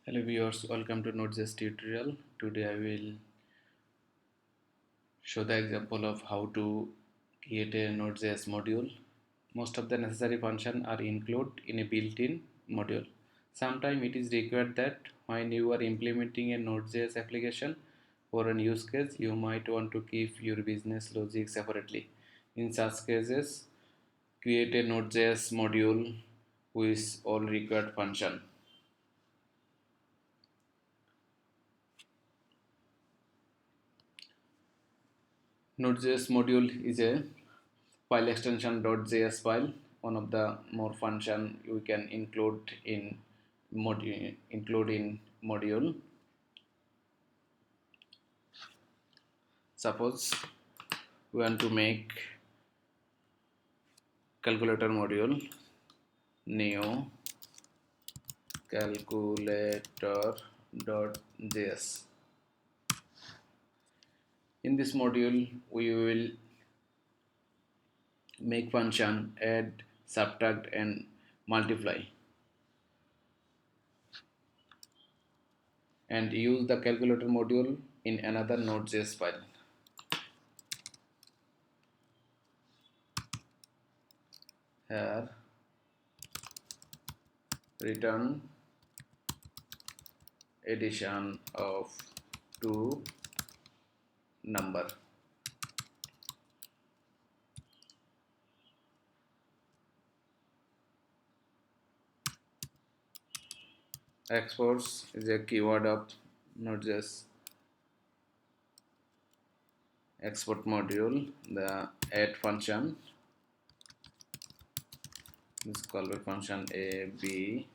Hello viewers, welcome to Node.js tutorial. Today I will show the example of how to create a Node.js module. Most of the necessary functions are included in a built-in module. Sometimes it is required that when you are implementing a Node.js application for a use case, you might want to keep your business logic separately. In such cases, create a Node.js module with all required functions. Node.js module is a file extension .js file, one of the more function we can include in module. Suppose we want to make calculator module, new calculator.js. In this module we will make function add, subtract and multiply, and use the calculator module in another Node.js file. Here return addition of two number. Exports is a keyword of Node.js export module. The add function, this callback function a b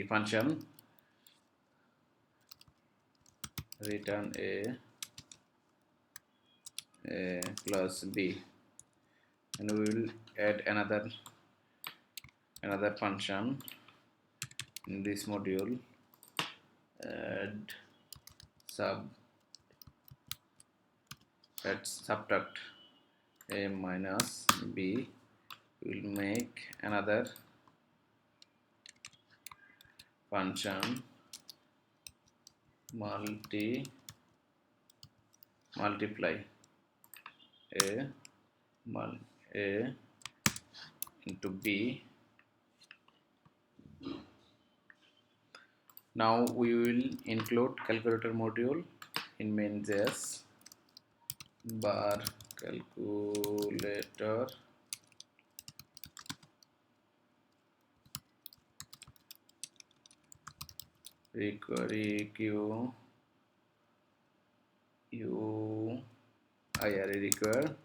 function return a plus b, and we will add another function in this module, add subtract a minus b. We will make another function multiply a into b. Now we will include calculator module in main.js bar calculator require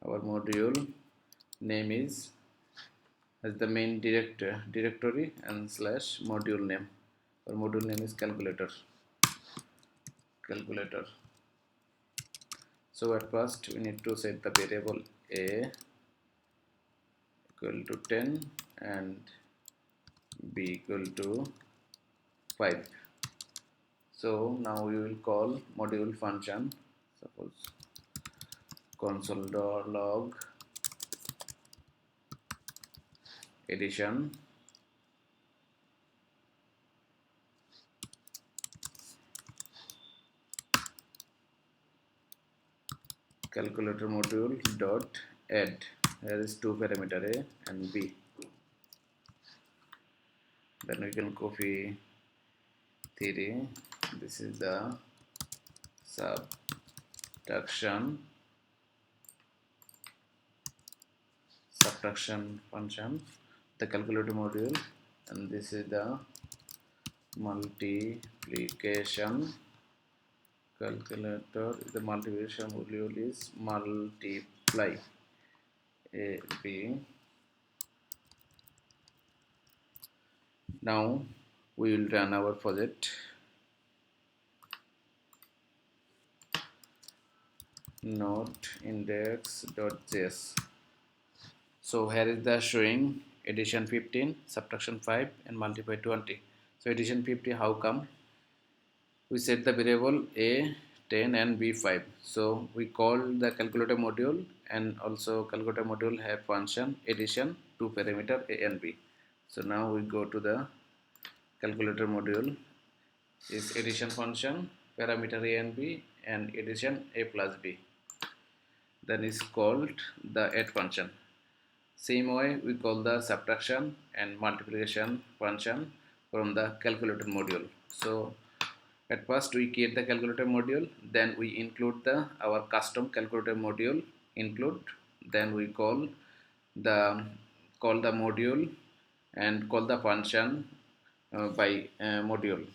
our module name is as the main directory and slash module name. Our module name is calculator. So at first we need to set the variable a equal to 10 and b equal to 5. So now we will call module function, suppose console.log addition calculator module dot add. There is two parameter a and b. Then we can copy 3. This is the subtraction function, the calculator module, and this is the multiplication calculator. The multiplication module is multiply a b. Now we will run our project. Node index.js. So here is the showing addition 15, subtraction 5 and multiply 20. So addition 50, how come? We set the variable a 10 and b 5. So we call the calculator module, and also calculator module have function addition, two parameter a and b. So now we go to the calculator module. Is addition function, parameter a and b, and addition a plus b. Then is called the add function. Same way we call the subtraction and multiplication function from the calculator module. So at first we create the calculator module, then we include our custom calculator module include, then we the call the module and call the function by module.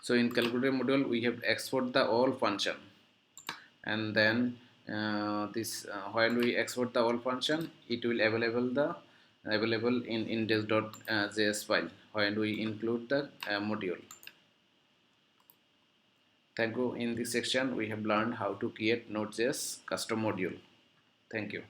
So in calculator module we have export the all function, and then this while we export the all function, it will available in index.js file when we include the module. Thank you. In this section we have learned how to create Node.js custom module. Thank you.